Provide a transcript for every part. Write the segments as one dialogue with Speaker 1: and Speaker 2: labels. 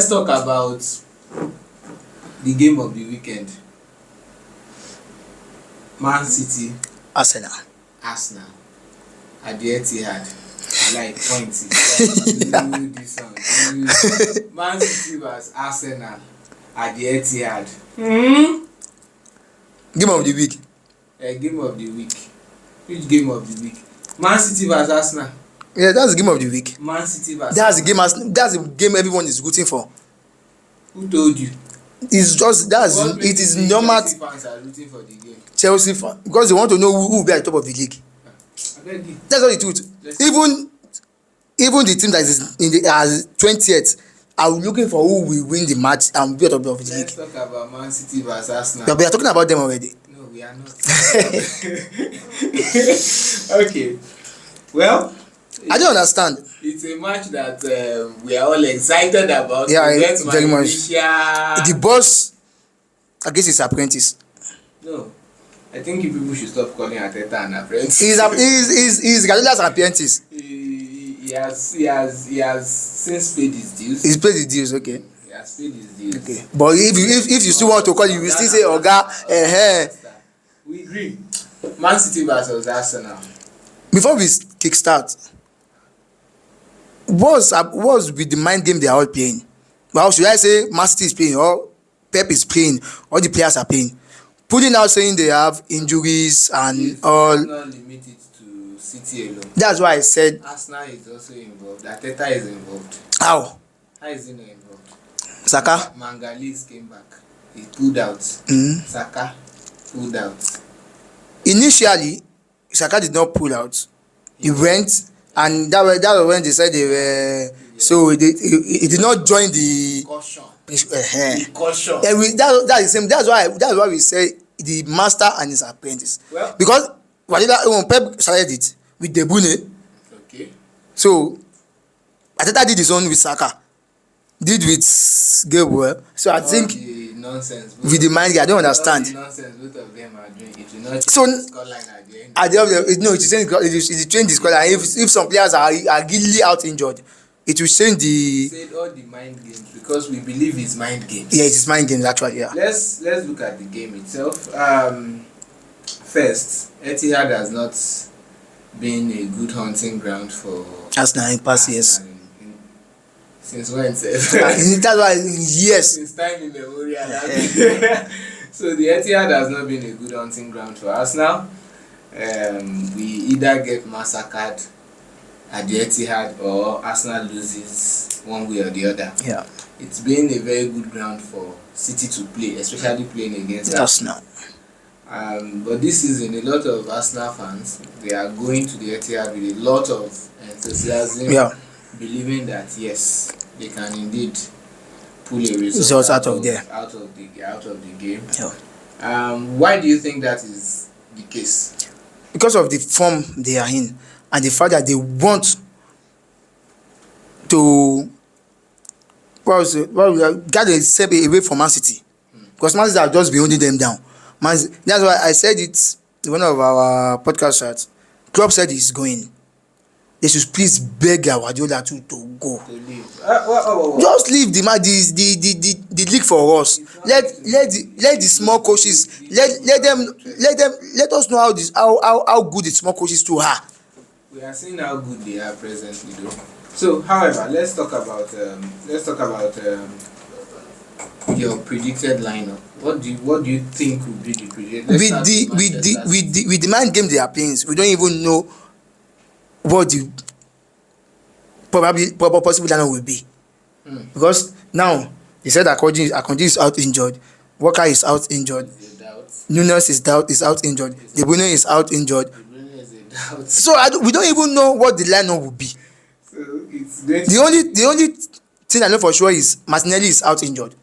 Speaker 1: Let's talk about the game of the weekend. Man City,
Speaker 2: Arsenal.
Speaker 1: Arsenal at the Etihad. Like points. Do this one. Man City vs Arsenal at the Etihad.
Speaker 2: Game of the week.
Speaker 1: Game of the week. Which game of the week? Man City vs Arsenal.
Speaker 2: Yeah, that's the game of the week.
Speaker 1: Man City vs
Speaker 2: That's the
Speaker 1: Arsenal.
Speaker 2: game. That's the game everyone is rooting for.
Speaker 1: Who told you?
Speaker 2: It's just
Speaker 1: What
Speaker 2: it
Speaker 1: makes
Speaker 2: is
Speaker 1: you think
Speaker 2: normal.
Speaker 1: Chelsea fans are rooting for the game?
Speaker 2: Chelsea fan, because they want to know who will be at the top of the league.
Speaker 1: I beg you.
Speaker 2: That's not the truth. Even the team that is in the 20th are looking for who will win the match and be at the top of the
Speaker 1: Let's
Speaker 2: league.
Speaker 1: talk about Man City vs Arsenal.
Speaker 2: But we are talking about them already.
Speaker 1: No, we are not. Okay. Well,
Speaker 2: I don't understand.
Speaker 1: it's a match that we are all excited about.
Speaker 2: Yeah,
Speaker 1: That's my
Speaker 2: very much.
Speaker 1: initial-
Speaker 2: The boss against his apprentice.
Speaker 1: No, I think you people should stop calling Arteta an apprentice.
Speaker 2: He's Guardiola's apprentice.
Speaker 1: He has since paid his dues.
Speaker 2: He's played the deals, okay.
Speaker 1: He has paid his dues.
Speaker 2: Okay. But if you still want to call, you will still say Oga.
Speaker 1: We agree. Man City versus Arsenal.
Speaker 2: Before we kickstart, what's with the mind game they are all playing? Well, should I say Man City is playing or Pep is playing or the players are playing? Putting out saying they have injuries and all.
Speaker 1: It's not limited to City alone.
Speaker 2: That's why I said
Speaker 1: Arsenal is also involved. Arteta is involved.
Speaker 2: how
Speaker 1: How is he not involved?
Speaker 2: Saka.
Speaker 1: Mangalis came back. He pulled out.
Speaker 2: Mm.
Speaker 1: Saka pulled out.
Speaker 2: Initially, Saka did not pull out. He went, and that was when they said they were. So he did not join the.
Speaker 1: Caution.
Speaker 2: Uh-huh.
Speaker 1: Caution.
Speaker 2: That's the same. That's why we say the master and his apprentice.
Speaker 1: Well,
Speaker 2: Because when Pep started it with De Bruyne,
Speaker 1: okay.
Speaker 2: so Arteta did his own with Saka, did with Gabriel. So I
Speaker 1: All
Speaker 2: think
Speaker 1: the nonsense.
Speaker 2: with the mind, I don't
Speaker 1: All the
Speaker 2: understand.
Speaker 1: nonsense both of them are doing. It will not
Speaker 2: So-
Speaker 1: change the scoreline at the end.
Speaker 2: At the end of the no, it is change the score. And if some players are really out injured, it will change the.
Speaker 1: Said all the mind games because we believe it's mind games.
Speaker 2: Yeah, it is mind games actually. Yeah.
Speaker 1: Let's look at the game itself. First, Etihad has not been a good hunting ground for
Speaker 2: Arsenal in past years.
Speaker 1: Arsenal since when? Sef?
Speaker 2: That's why yes.
Speaker 1: Since time immemorial. So the Etihad has not been a good hunting ground for Arsenal. We either get massacred at the Etihad or Arsenal loses one way or the other.
Speaker 2: Yeah.
Speaker 1: It's been a very good ground for City to play, especially playing against
Speaker 2: Arsenal.
Speaker 1: But this season, a lot of Arsenal fans, they are going to the Etihad with a lot of enthusiasm,
Speaker 2: Yeah.
Speaker 1: believing that yes, they can indeed pull a result
Speaker 2: Results out of there.
Speaker 1: out of the game.
Speaker 2: Yeah.
Speaker 1: Why do you think that is the case?
Speaker 2: Because of the form they are in and the fact that they want to get a step away from Man City. Because Man City have just been holding them down. That's why I said it in one of our podcast chats. Klopp said he's going. They should please beg Guardiola to go.
Speaker 1: To leave.
Speaker 2: Just leave the league for us. Let the small coaches let us know how good the small coaches too are.
Speaker 1: We are seeing how good they are presently, though. So, however, let's talk about your predicted lineup. What do you think would be the predicted?
Speaker 2: With the mind game they are playing, we don't even know what the probable possible lineup will be. Because now they said Akonji is out injured, Walker is out injured, Nunes is out injured, De Bruyne is out injured. So we don't even know what the lineup will be.
Speaker 1: So it's going to
Speaker 2: The only thing I know for sure is Martinelli is out injured.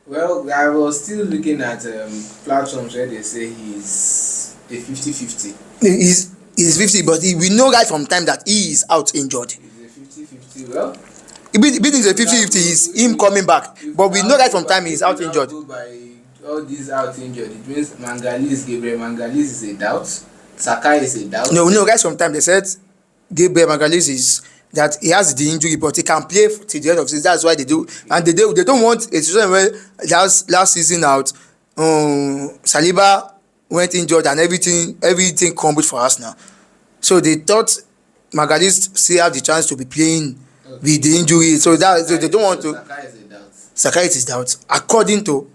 Speaker 1: Well, I was still looking at platforms where they say he's a 50-50.
Speaker 2: He's 50, but we know right from time that he is out injured.
Speaker 1: He's a 50-50. Well,
Speaker 2: If it is a 50-50, is him coming back. But we know right from time he is out injured.
Speaker 1: By all these out injured, it means Gabriel Mangalis is a doubt. Saka is a doubt.
Speaker 2: No, right from time they said Gabriel Magalhaes is that he has the injury, but he can play till the end of the season. That's why they do, and they don't want a situation where last season out, Saliba went injured and everything crumbled for Arsenal. So they thought Magalhaes still have the chance to be playing with the injury, so they don't want to. Sakai is doubt according to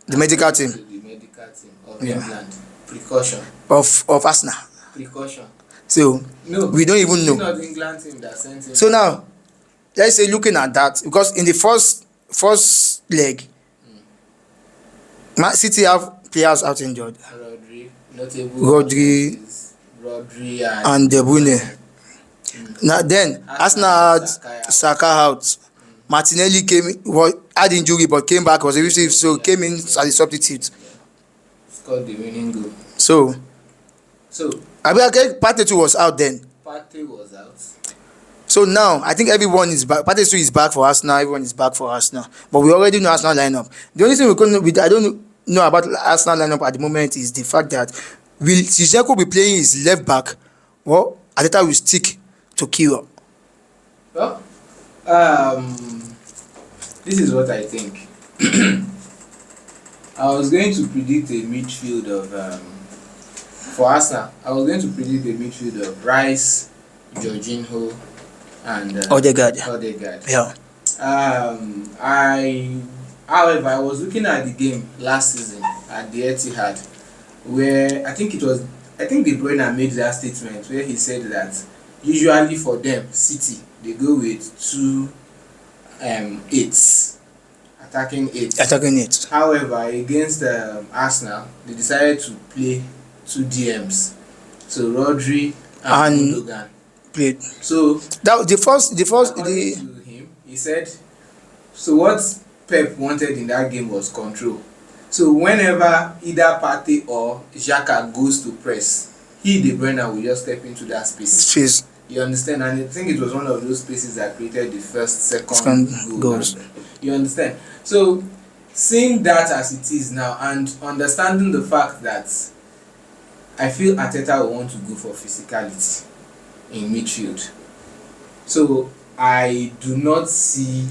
Speaker 2: the medical team.
Speaker 1: The medical team of England. Precaution.
Speaker 2: Of Arsenal.
Speaker 1: Precaution.
Speaker 2: So
Speaker 1: no,
Speaker 2: we don't even know.
Speaker 1: It's not the England team that sent him.
Speaker 2: So now, let's say looking at that, because in the first leg, Man City have players out injured. Rodri and De Bruyne. Now then, Arsenal had Saka out. Martinelli had injury but came back, was a receive, so came in as a substitute.
Speaker 1: Scored the winning goal.
Speaker 2: So Partey too was out then.
Speaker 1: Partey was out.
Speaker 2: So now I think everyone is back. Partey too is back for Arsenal. Everyone is back for Arsenal. But we already know Arsenal lineup. The only thing I don't know about Arsenal lineup at the moment is the fact that will Zinchenko be playing his left back, or Arteta will stick to Kiro?
Speaker 1: Well, this is what I think. I was going to predict a midfield of for Arsenal. I was going to predict a midfield of Rice, Jorginho, and
Speaker 2: Odegaard. Yeah.
Speaker 1: However, I was looking at the game last season at the Etihad, where I think De Bruyne made that statement where he said that usually for them, City, they go with two eights, attacking eights. However, against Arsenal, they decided to play two DMs, so Rodri and Gundogan
Speaker 2: played.
Speaker 1: So
Speaker 2: that the first
Speaker 1: to him, he said, so what Pep wanted in that game was control. So whenever either Partey or Xhaka goes to press, De Bruyne will just step into that space. You understand? And I think it was one of those spaces that created the second goals. You understand? So seeing that as it is now and understanding the fact that I feel Arteta will want to go for physicality in midfield. So I do not see,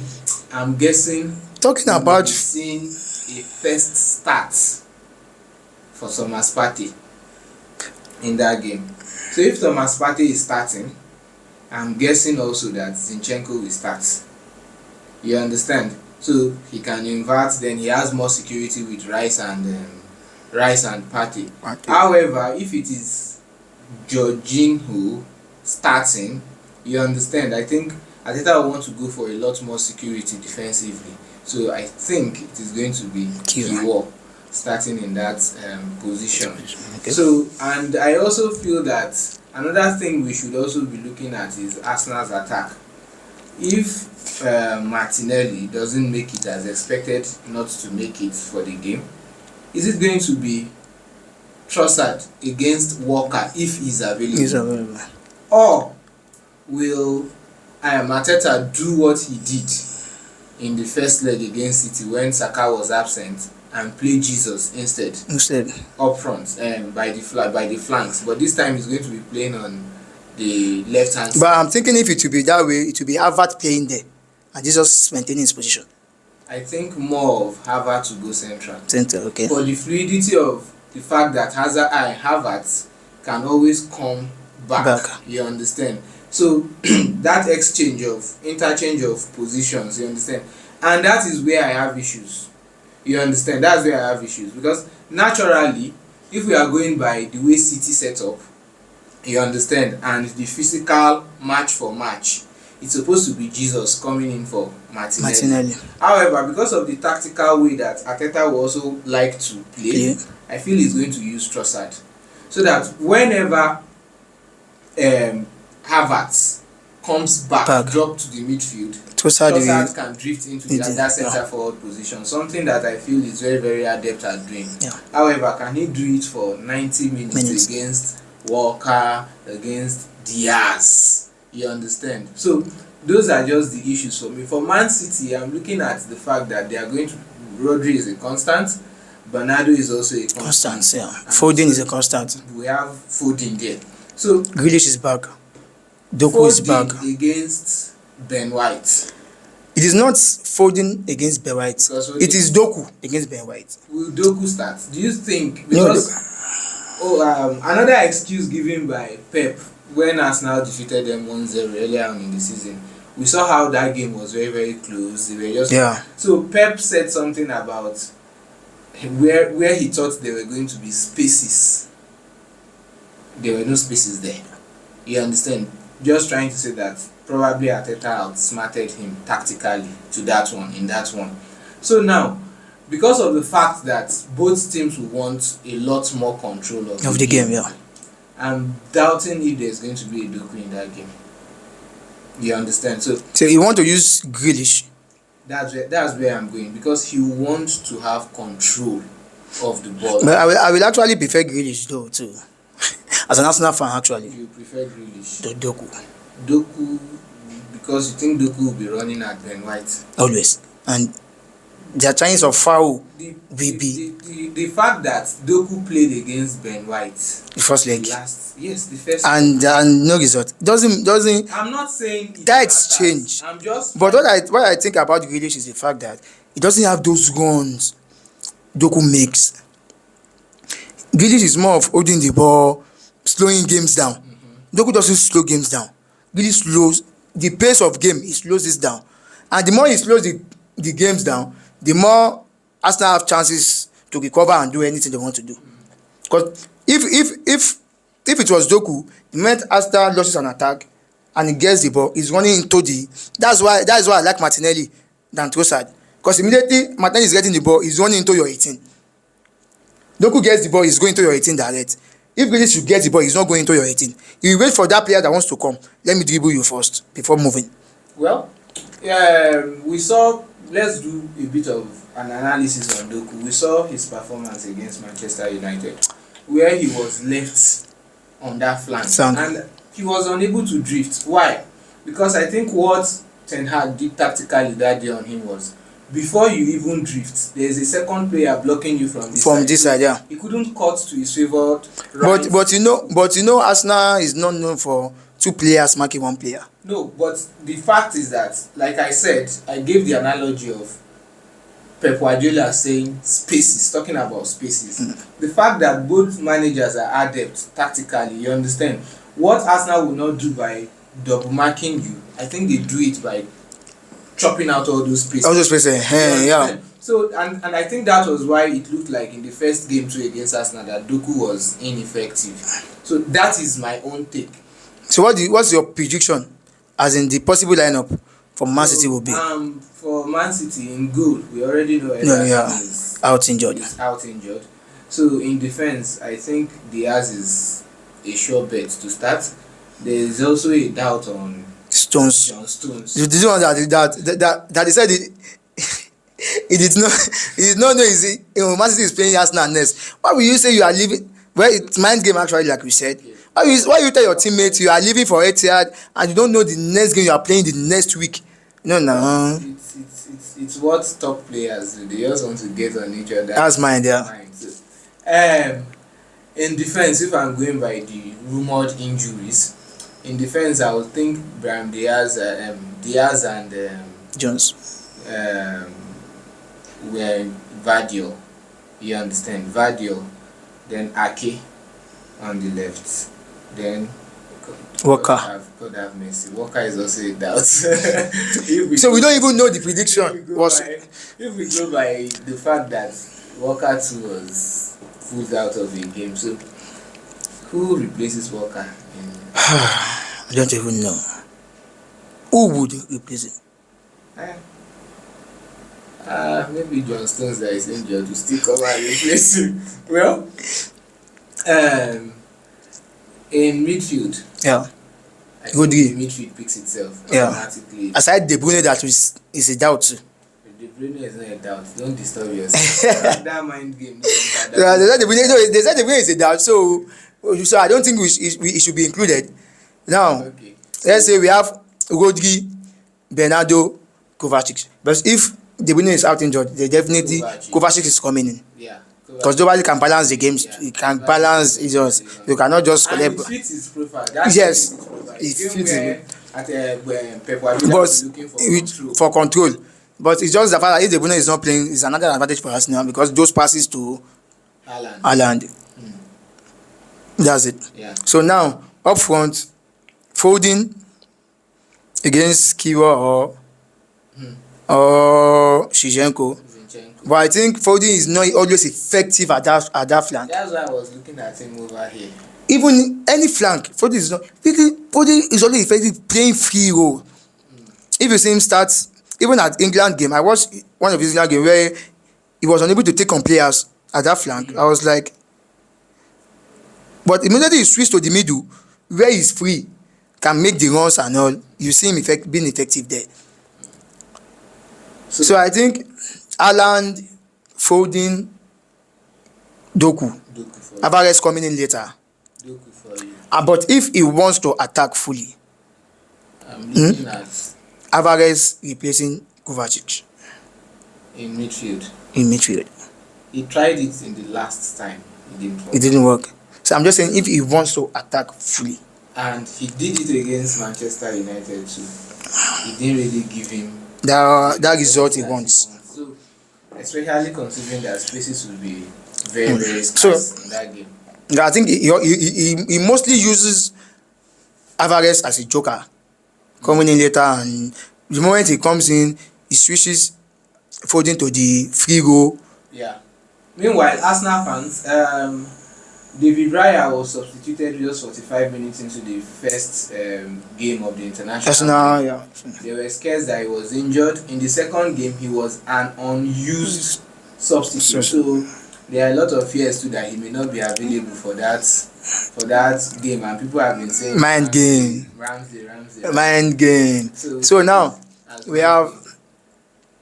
Speaker 1: I'm guessing, seeing a first start for Thomas Partey in that game. So if Thomas Partey is starting, I'm guessing also that Zinchenko will start. You understand? So he can invert, then he has more security with Rice and Partey. However, if it is Jorginho starting, you understand, I think Arteta will want to go for a lot more security defensively. So I think it is going to be Kiwa starting in that position. Okay. So, and I also feel that another thing we should also be looking at is Arsenal's attack. If Martinelli doesn't make it as expected not to make it for the game, is it going to be Trossard against Walker if he's available? Or will Arteta do what he did in the first leg against City when Saka was absent and play Jesus instead up front by the flanks? But this time he's going to be playing on the left hand side.
Speaker 2: But I'm thinking if it will be that way, it will be Havertz playing there and Jesus maintaining his position.
Speaker 1: I think more of Havertz to go central.
Speaker 2: Okay.
Speaker 1: For the fluidity of the fact that Havertz can always come back. You understand? So that interchange of positions, you understand? And that is where I have issues. You understand? That's where I have issues. Because naturally, if we are going by the way City set up, you understand, and the physical match for match, it's supposed to be Jesus coming in for Martinelli. However, because of the tactical way that Arteta will also like to play, I feel he's going to use Trossard. So that whenever Havertz comes back, drop to the midfield, Trossard can drift into that centre forward position, something that I feel is very, very adept at doing. However, can he do it for 90 minutes against Walker, against Diaz? You understand? So those are just the issues for me. For Man City, I'm looking at the fact that they are going to, Rodri is a constant, Bernardo is also a constant.
Speaker 2: Foden is a constant.
Speaker 1: We have Foden there. So
Speaker 2: Grealish is back. Doku is back.
Speaker 1: Folding against Ben White.
Speaker 2: It is not folding against Ben White. It is Doku against Ben White.
Speaker 1: Will Doku start? Do you think?
Speaker 2: No,
Speaker 1: Because another excuse given by Pep when Arsenal defeated them 1-0 earlier on in the season, we saw how that game was very, very close. They were just So Pep said something about where he thought there were going to be spaces. There were no spaces there. You understand? Just trying to say that probably Arteta outsmarted him tactically to that one, in that one. So now, because of the fact that both teams will want a lot more control of the game, I'm doubting if there's going to be a Doku in that game. You understand? So
Speaker 2: you want to use Grealish?
Speaker 1: That's where I'm going, because he wants to have control of the ball.
Speaker 2: But I will actually prefer Grealish though too. As an Arsenal fan, actually.
Speaker 1: You prefer Grealish?
Speaker 2: Doku,
Speaker 1: because you think Doku will be running at Ben White?
Speaker 2: Always. And their chance of foul will be...
Speaker 1: The fact that Doku played against Ben White...
Speaker 2: The first leg.
Speaker 1: The first
Speaker 2: and no result. Doesn't...
Speaker 1: I'm not saying...
Speaker 2: That's change.
Speaker 1: I'm just...
Speaker 2: But what I think about Grealish is the fact that he doesn't have those runs Doku makes. Grealish is more of holding the ball, slowing games down. Doku doesn't slow games down. Grealish slows the pace of game. He slows this down, and the more he slows the games down, the more Arsenal have chances to recover and do anything they want to do. Because if it was Doku, it meant Arsenal loses an attack and he gets the ball, he's running into the... That's why I like Martinelli than Trossard. Because immediately Martinelli is getting the ball, he's running into your 18. Doku gets the ball, he's going to your 18 direct. If Grealish should get the ball, he's not going into your 18. You wait for that player that wants to come. Let me dribble you first before moving.
Speaker 1: Well, we saw... Let's do a bit of an analysis on Doku. We saw his performance against Manchester United, where he was left on that flank and he was unable to drift. Why? Because I think what Ten Hag did tactically that day on him was, before you even drift, there's a second player blocking you from this side. He couldn't cut to his favoured right.
Speaker 2: But you know Arsenal is not known for two players marking one player.
Speaker 1: No, but the fact is that, like I said, I gave the analogy of Pep Guardiola saying spaces, talking about spaces. The fact that both managers are adept tactically, you understand, what Arsenal will not do by double marking you, I think they do it by chopping out all those spaces.
Speaker 2: All those spaces, yeah.
Speaker 1: So, and I think that was why it looked like in the first game 2 against Arsenal that Doku was ineffective. So that is my own take.
Speaker 2: So what's your prediction, as in the possible lineup for Man City will be?
Speaker 1: For Man City in goal, we already know Ederson is
Speaker 2: out injured.
Speaker 1: So in defense, I think Diaz is a sure bet to start. There is also a doubt on
Speaker 2: Stones. The one that he said he did not know Man City is playing Arsenal next. Why will you say you are leaving? Well, it's mind game actually, like we said. Yeah. Why you tell your teammates you are leaving for Etihad and you don't know the next game you are playing the next week? No.
Speaker 1: It's what top players do. They just want to get on each other.
Speaker 2: That's mine, yeah.
Speaker 1: So, in defense, if I'm going by the rumored injuries, in defense I would think Brahim Diaz and
Speaker 2: Jones
Speaker 1: were Vardiol. You understand? Vardiol, then Ake on the left, then
Speaker 2: Walker.
Speaker 1: God have mercy. Walker is also a doubt.
Speaker 2: So we don't even know the prediction.
Speaker 1: If we go by the fact that Walker too was pulled out of the game, so who replaces Walker?
Speaker 2: I don't even know. Who would replace him?
Speaker 1: Maybe John Stones that is injured to still come and replace him. Well, in midfield, I think the midfield picks itself automatically.
Speaker 2: Aside De Bruyne, that is a doubt too.
Speaker 1: De Bruyne is not a doubt. Don't disturb yourself. That mind game.
Speaker 2: They said De Bruyne is a doubt, so I don't think it should be included. Now, let's say we have Rodri, Bernardo, Kovacic. But if De Bruyne is out injured, they definitely Kovacic is coming in.
Speaker 1: Yeah,
Speaker 2: Because nobody can balance the games. You can balance it just. You cannot just
Speaker 1: and
Speaker 2: collect.
Speaker 1: it fits his profile. That's
Speaker 2: Yes,
Speaker 1: his profile.
Speaker 2: it
Speaker 1: Game
Speaker 2: fits
Speaker 1: where
Speaker 2: it.
Speaker 1: Pep Guardiola
Speaker 2: But
Speaker 1: was looking for control.
Speaker 2: for control. But it's just the fact that if the opponent is not playing, it's another advantage for us now because those passes to Haaland. That's it.
Speaker 1: Yeah.
Speaker 2: So now up front, Foden against Kiwa or Zinchenko. But I think Foden is not always effective at that flank.
Speaker 1: That's why I was looking at him over here.
Speaker 2: Even any flank, Foden is not. Foden is only effective playing free role. If you see him start, even at England game, I watched one of his England game where he was unable to take on players at that flank. I was like, but immediately he switched to the middle where he's free, can make the runs and all. You see him being effective there. So I think Haaland, Foden, Doku, Alvarez coming in later.
Speaker 1: Doku for you.
Speaker 2: But if he wants to attack fully,
Speaker 1: I'm looking at
Speaker 2: Alvarez replacing Kovacic
Speaker 1: in midfield.
Speaker 2: He
Speaker 1: tried it in the last time.
Speaker 2: It didn't work. So I'm just saying if he wants to attack fully.
Speaker 1: And he did it against Manchester United too. He didn't really give him
Speaker 2: that result he wants.
Speaker 1: So, especially considering that spaces will be very, very scarce in that game.
Speaker 2: I think he mostly uses Alvarez as a joker, coming in later, and the moment he comes in, he switches Foden to the free role.
Speaker 1: Yeah. Meanwhile, Arsenal fans, David Raya was substituted just 45 minutes into the first game of the international.
Speaker 2: Yeah.
Speaker 1: They were scared that he was injured. In the second game, he was an unused substitute. So there are a lot of fears too that he may not be available for that game, and people have been saying
Speaker 2: mind game. So now we have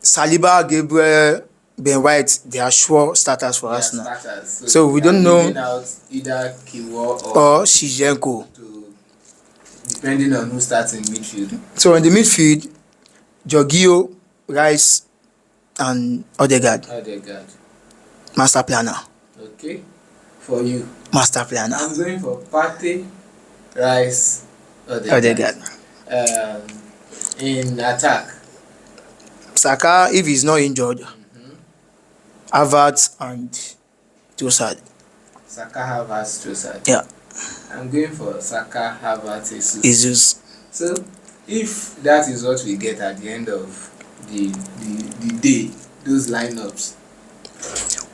Speaker 2: Saliba, Gabriel, Ben White. They are sure starters for us now. So we don't know
Speaker 1: either Kiwo
Speaker 2: or Zinchenko,
Speaker 1: depending on who starts in midfield.
Speaker 2: So in the midfield, Jorginho, Rice, and Odegaard. Master planner.
Speaker 1: Okay, for you.
Speaker 2: Master planner.
Speaker 1: I'm going for Partey, Rice, Odegaard. In attack,
Speaker 2: Saka, if he's not injured, Havertz and Trossard. Yeah.
Speaker 1: I'm going for Saka, Havertz,
Speaker 2: Jesus.
Speaker 1: So if that is what we get at the end of the day, those lineups.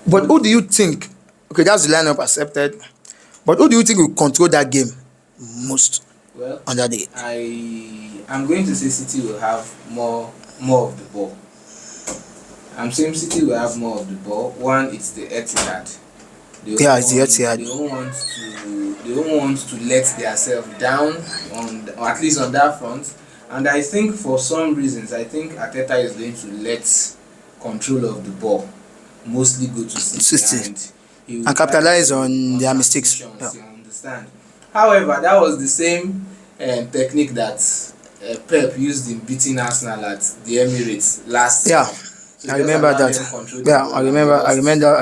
Speaker 2: But who do you think? Okay, that's the lineup accepted. But who do you think will control that game most?
Speaker 1: Well,
Speaker 2: on that day,
Speaker 1: I'm going to say City will have more of the ball. I'm saying City will have more of the ball. One, it's the Etihad.
Speaker 2: It's the Etihad.
Speaker 1: They don't want to let themselves down or at least on that front. And I think for some reasons, I think Arteta is going to let control of the ball mostly go to City
Speaker 2: and capitalize on their mistakes.
Speaker 1: You understand? However, that was the same technique that Pep used in beating Arsenal at the Emirates last season. So
Speaker 2: I remember that. I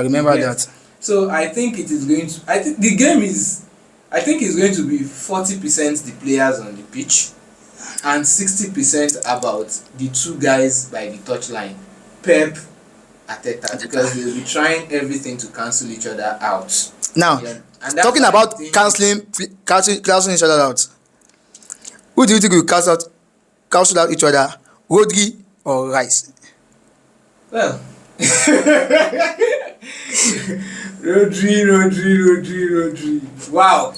Speaker 2: remember that.
Speaker 1: So I think it is going to. I think the game is. I think it's going to be 40% the players on the pitch, and 60% about the two guys by the touchline, Pep, Arteta, because they'll be trying everything to cancel each other out.
Speaker 2: Now, talking about cancelling each other out, who do you think will cancel out each other, Rodri or Rice?
Speaker 1: Well, Rodri. Wow.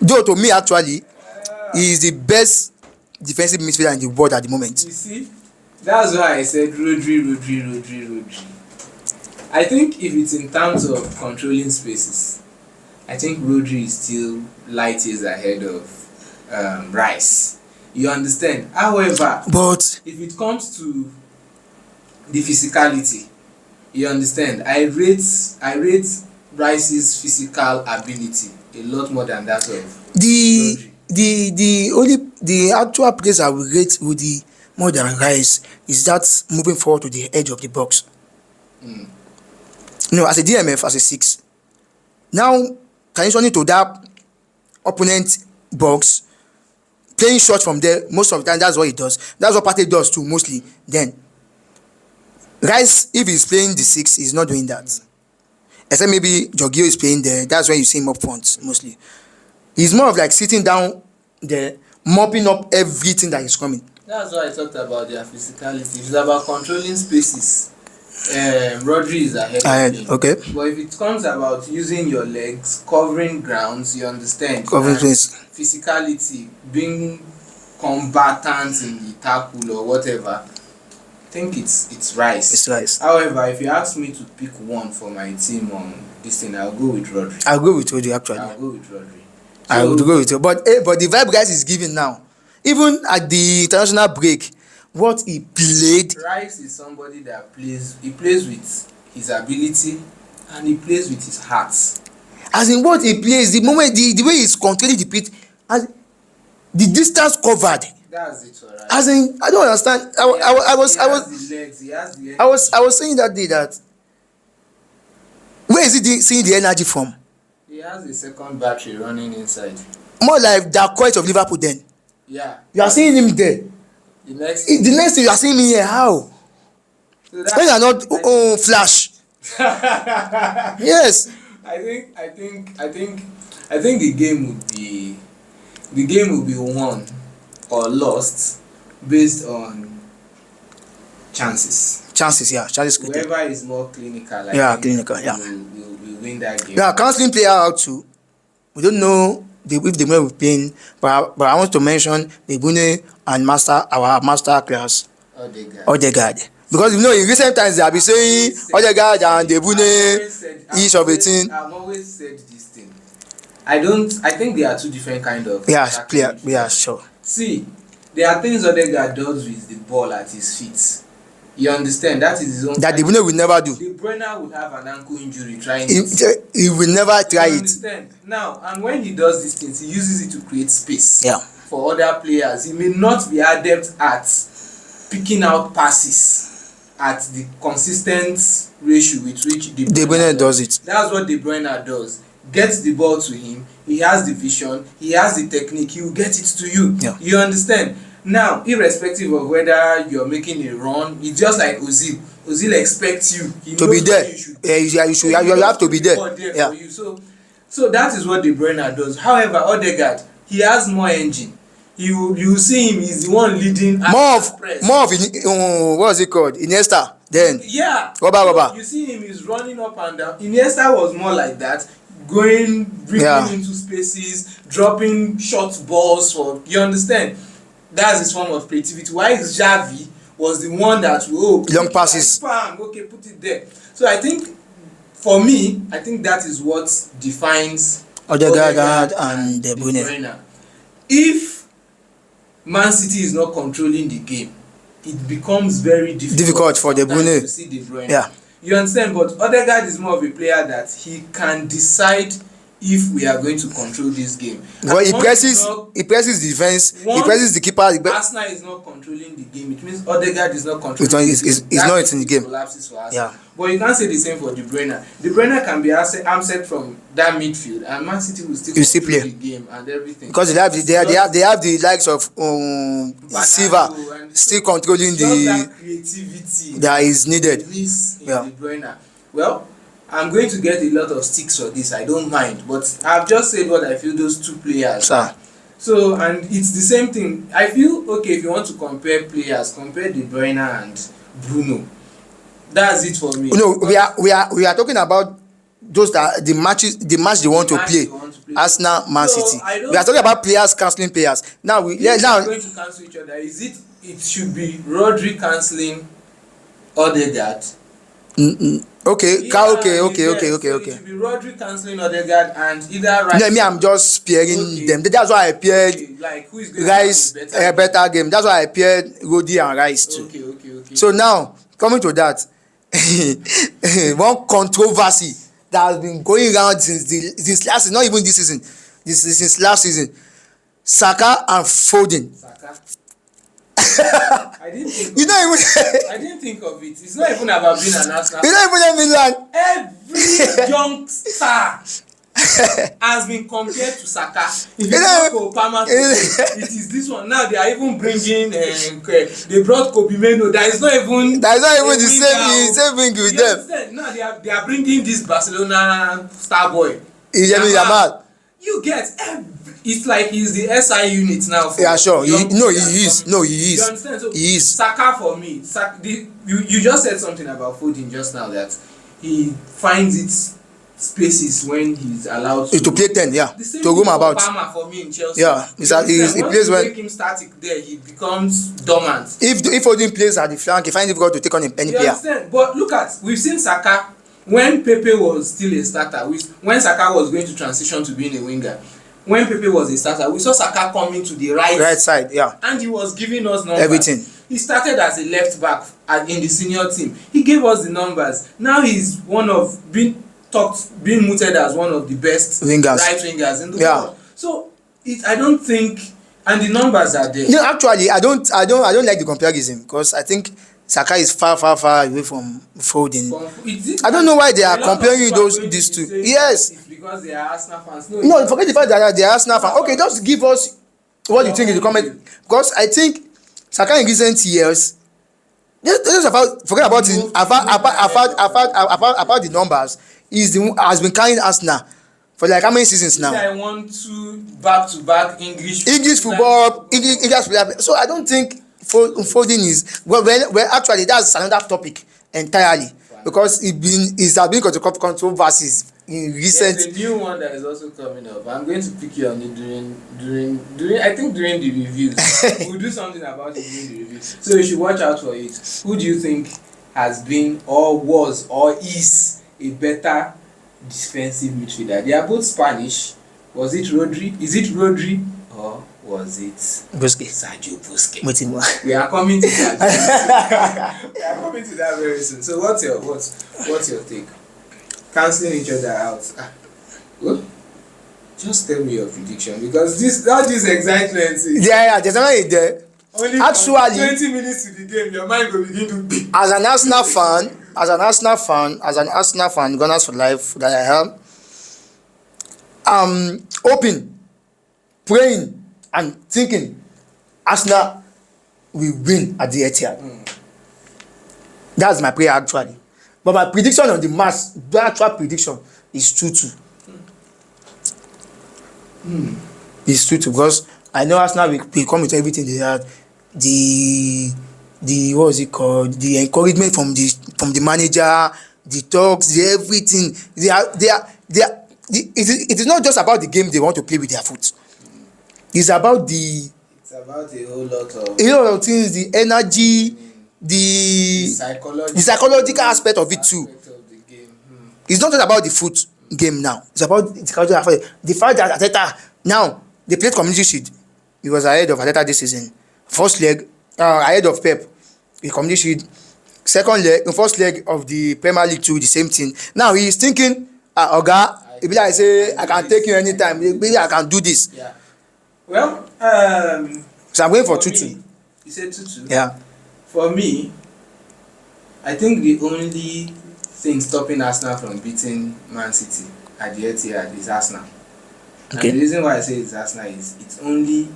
Speaker 2: Though to me, actually, he is the best defensive midfielder in the world at the moment.
Speaker 1: You see, that's why I said Rodri. I think if it's in terms of controlling spaces, I think Rodri is still light years ahead of Rice. You understand? However,
Speaker 2: but
Speaker 1: if it comes to the physicality, you understand, I rate Rice's physical ability a lot more than that of Rodri.
Speaker 2: The actual place I will rate Rodri more than Rice is that moving forward to the edge of the box. No, as a DMF, as a 6. Now transitioning to that opponent box, playing short from there most of the time. That's what he does. That's what Partey does too mostly. Then Rice, if he's playing the 6, he's not doing that. Except maybe Jorginho is playing there. That's when you see him up front mostly. He's more of like sitting down there, mopping up everything that is coming.
Speaker 1: That's why I talked about their physicality. It's about controlling spaces. Rodri is ahead of him.
Speaker 2: Okay.
Speaker 1: But if it comes about using your legs, covering grounds, you understand.
Speaker 2: Covering space.
Speaker 1: Physicality, being combatant in the tackle or whatever. I think it's Rice.
Speaker 2: It's Rice.
Speaker 1: However, if you ask me to pick one for my team on this thing, I'll go with Rodri.
Speaker 2: I'll go with Rodri actually.
Speaker 1: I'll go with Rodri.
Speaker 2: I would go with it. But the vibe guys is giving now. Even at the international break, what he played.
Speaker 1: Rice is somebody that plays with his ability and he plays with his heart.
Speaker 2: As in what he plays, the moment the way he's controlling the pitch, as the distance covered.
Speaker 1: That's it for Rice.
Speaker 2: As in, I don't understand. I was
Speaker 1: the legs, he has the energy.
Speaker 2: I was saying that day that where is he seeing the energy from?
Speaker 1: He has a second battery running inside.
Speaker 2: More like the quality of Liverpool then.
Speaker 1: Yeah.
Speaker 2: You are seeing him there.
Speaker 1: The next
Speaker 2: thing you are seeing me here, how? So when you are not flash. Yes.
Speaker 1: I think the game will be won or lost based on chances.
Speaker 2: Chances.
Speaker 1: Whoever is more clinical, will win that game.
Speaker 2: Yeah, cancelling player out too. We don't know if they will be playing, but I want to mention the Bune and our master class Odegaard. Because in recent times they have been saying Odegaard and the Bune each of a team.
Speaker 1: I've always said this thing. I think they are two different kind of
Speaker 2: clear. Yeah, sure.
Speaker 1: See, there are things Odegaard does with the ball at his feet. You understand? That is his own.
Speaker 2: That De Bruyne will never do.
Speaker 1: De Bruyne would have an ankle injury trying
Speaker 2: it. He will never try it.
Speaker 1: You understand? Now, and when he does these things, he uses it to create space.
Speaker 2: Yeah.
Speaker 1: For other players. He may not be adept at picking out passes at the consistent ratio with which De
Speaker 2: Bruyne does it.
Speaker 1: That's what De Bruyne does. Gets the ball to him. He has the vision. He has the technique. He will get it to you.
Speaker 2: Yeah.
Speaker 1: You understand? Now, irrespective of whether you're making a run, it's just like Ozil. Ozil expects you. He
Speaker 2: to be there. You have to be there.
Speaker 1: Yeah. For you. So that is what De Bruyne does. However, Odegaard, he has more engine. You see him, he's the one leading.
Speaker 2: More of what's it called? Iniesta. Then.
Speaker 1: Yeah.
Speaker 2: Roba.
Speaker 1: You see him, he's running up and down. Iniesta was more like that. Going, dribbling into spaces, dropping short balls for, you understand? That's his form of creativity. While Xavi was the one that
Speaker 2: long passes.
Speaker 1: Bam, okay, put it there. So I think, for me, that is what defines
Speaker 2: Odegaard and De Bruyne.
Speaker 1: If Man City is not controlling the game, it becomes very difficult for De Bruyne to see De Bruyne.
Speaker 2: Yeah.
Speaker 1: You understand? But Odegaard is more of a player that he can decide if we are going to control this game.
Speaker 2: Well, he presses defense, he presses the keeper.
Speaker 1: Arsenal is not controlling the game. It means Odegaard is not controlling the game.
Speaker 2: It's not in the game.
Speaker 1: Collapses for Arsenal. Yeah. But you can't say the same for De Bruyne. De Bruyne can be armset from that midfield, and Man City will still control the game and everything. Because they have
Speaker 2: the likes of Silva still controlling
Speaker 1: that creativity
Speaker 2: that is needed.
Speaker 1: De Bruyne. Well, I'm going to get a lot of sticks for this. I don't mind, but I've just said what I feel those two players are. So, and it's the same thing. I feel okay if you want to compare players, compare De Bruyne and Bruno. That's it for me.
Speaker 2: No, we are talking about those that the match they want to play. Arsenal, Man City. We are talking about players cancelling players. Now
Speaker 1: we are going to cancel each other. It should be Rodri cancelling Odegaard.
Speaker 2: Okay.
Speaker 1: It should be Rodri cancelling Odegaard and either Rice.
Speaker 2: No, me, I'm just pairing them. That's why I paired
Speaker 1: who is going
Speaker 2: Rice a better game. That's why I paired Rodri and Rice too.
Speaker 1: Okay.
Speaker 2: So now, coming to that, one controversy that has been going around since last season, not even this season, since last season, Saka and Foden.
Speaker 1: I didn't think.
Speaker 2: You don't even.
Speaker 1: I didn't think of it. It's not even about being an Arsenal.
Speaker 2: You don't even let me land.
Speaker 1: Every young star has been compared to Saka. If you look for Palmer, it is this one. Now they are even bringing. They brought Kobe Meno. That is not even
Speaker 2: the same thing with them.
Speaker 1: Understand? Now they are bringing this Barcelona star boy.
Speaker 2: Yamal.
Speaker 1: You get it's like he's the SI unit now. For
Speaker 2: yeah, sure. He is. No, he is.
Speaker 1: You understand? So
Speaker 2: he is.
Speaker 1: Saka for me. You just said something about Foden just now that he finds it spaces when he's allowed
Speaker 2: to play 10, yeah.
Speaker 1: The same
Speaker 2: to roam about.
Speaker 1: Palmer for me in Chelsea.
Speaker 2: Yeah, he plays when.
Speaker 1: Make him static there, he becomes dormant.
Speaker 2: If Foden plays at the flank, he finds it difficult to take on any player.
Speaker 1: Understand? But look at, we've seen Saka when Pepe was still a starter. When Saka was going to transition to being a winger, when Pepe was a starter, we saw Saka coming to the right
Speaker 2: side, yeah,
Speaker 1: and he was giving us numbers.
Speaker 2: Everything.
Speaker 1: He started as a left back in the senior team. He gave us the numbers. Now he's being mooted as one of the best right wingers in the world. So I don't think, and the numbers are there.
Speaker 2: No, actually, I don't like the comparison because I think Saka is far away from Foden. I don't know why they are comparing these two. Yes.
Speaker 1: It's because they are Arsenal fans.
Speaker 2: No, forget the fact that they are Arsenal fans. Okay, just give us what you think in the comment. Because I think Saka in recent years, forget about it. About the numbers, has been carrying Arsenal for like how many seasons now?
Speaker 1: I want to back-to-back English
Speaker 2: football, English player. So I don't think Foden is well. Actually, that's another topic entirely because it's been controversies in recent.
Speaker 1: There's a new one that is also coming up. I'm going to pick you on it during the reviews. We'll do something about it during the reviews. So you should watch out for it. Who do you think has been or was or is a better defensive midfielder? They are both Spanish. Was it Rodri? Is it Rodri or was it Sergio Busquets? We are coming to that. We are coming to that very soon. So what's your take? Cancelling each other out. Well, just tell me your prediction because all this excitement.
Speaker 2: Yeah, there's another there.
Speaker 1: Only
Speaker 2: actually
Speaker 1: 20 minutes to the game, your mind will begin to beat.
Speaker 2: As an Arsenal fan, Gunners for life that I am, hoping, praying, and thinking Arsenal will win at the Etihad. That's my prayer actually. But my prediction on the actual prediction is 2-2. It's 2-2 because I know Arsenal will come with everything they had. The what was it called? The encouragement from the manager, the talks, the everything. It is not just about the game they want to play with their foot. It's about
Speaker 1: a whole lot
Speaker 2: of things, the energy, the psychological aspect of it too. It's not just about the foot game now. It's about the psychological aspect. The fact that Arteta now they played Community Shield. He was ahead of Arteta this season. First leg ahead of Pep. The Community Shield. Second leg, the first leg of the Premierleague too, the same thing. Now he is thinking, Oga, if I say I can take you anytime, maybe I can do this.
Speaker 1: Yeah. Well,
Speaker 2: so I'm going for 2-2.
Speaker 1: You said 2-2?
Speaker 2: Yeah. For
Speaker 1: me, I think the only thing stopping Arsenal from beating Man City at the Etihad is Arsenal. Okay. And the reason why I say it's Arsenal is it's only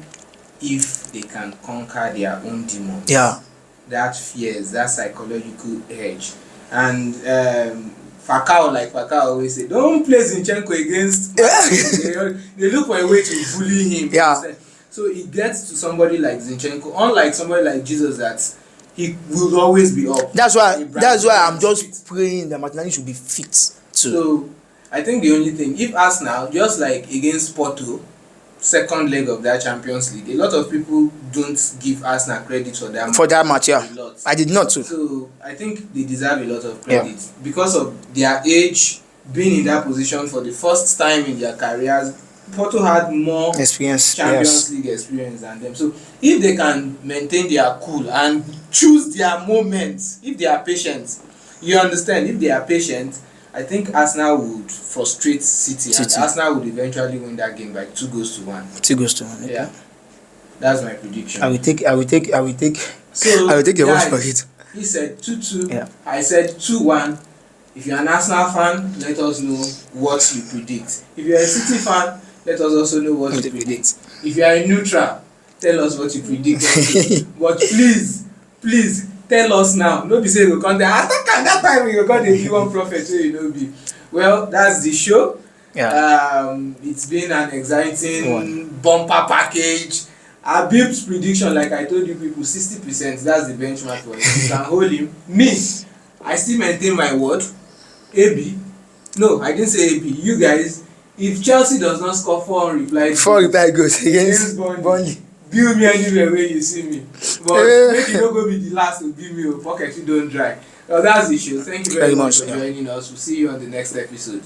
Speaker 1: if they can conquer their own demons.
Speaker 2: Yeah.
Speaker 1: That fears, that psychological edge. And Falcao always say, don't play Zinchenko against they look for a way to bully him.
Speaker 2: Yeah.
Speaker 1: So it gets to somebody like Zinchenko, unlike somebody like Jesus that he will always be up.
Speaker 2: That's why I'm just praying that Martinelli should be fit too.
Speaker 1: So I think the only thing, if Arsenal, just like against Porto, second leg of that Champions League, a lot of people don't give Arsenal credit for that match.
Speaker 2: For that match, yeah. I did not too.
Speaker 1: So I think they deserve a lot of credit because of their age, being in that position for the first time in their careers. Porto had more Champions League experience than them. So if they can maintain their cool and choose their moments, if they are patient, you understand, if they are patient, I think Arsenal would frustrate City. And Arsenal would eventually win that game by 2-1.
Speaker 2: 2-1.
Speaker 1: Yeah. That's my prediction.
Speaker 2: I will take
Speaker 1: So
Speaker 2: I will take your word for
Speaker 1: guys,
Speaker 2: it.
Speaker 1: he said 2-2.
Speaker 2: Yeah.
Speaker 1: I said 2-1. If you're an Arsenal fan, let us know what you predict. If you're a City fan, let us also know what you predict. If you are a neutral, tell us what you predict also. But please tell us now. No be say you go come there attack am that time you go come dey be one prophet wey you no be. Well, that's the show.
Speaker 2: Yeah.
Speaker 1: It's been an exciting bumper package. Abib's prediction, like I told you people, 60%, that's the benchmark for him. You can hold him. Me, I still maintain my word. AB, no, I didn't say AB. You guys, if Chelsea does not score 4 unreplied
Speaker 2: goals against
Speaker 1: Burnley, bill me anywhere where you see me. But make you no go be the last to bill me. Pocket you don't dry. Well, that's the show. Thank you very much for joining us. We'll see you on the next episode.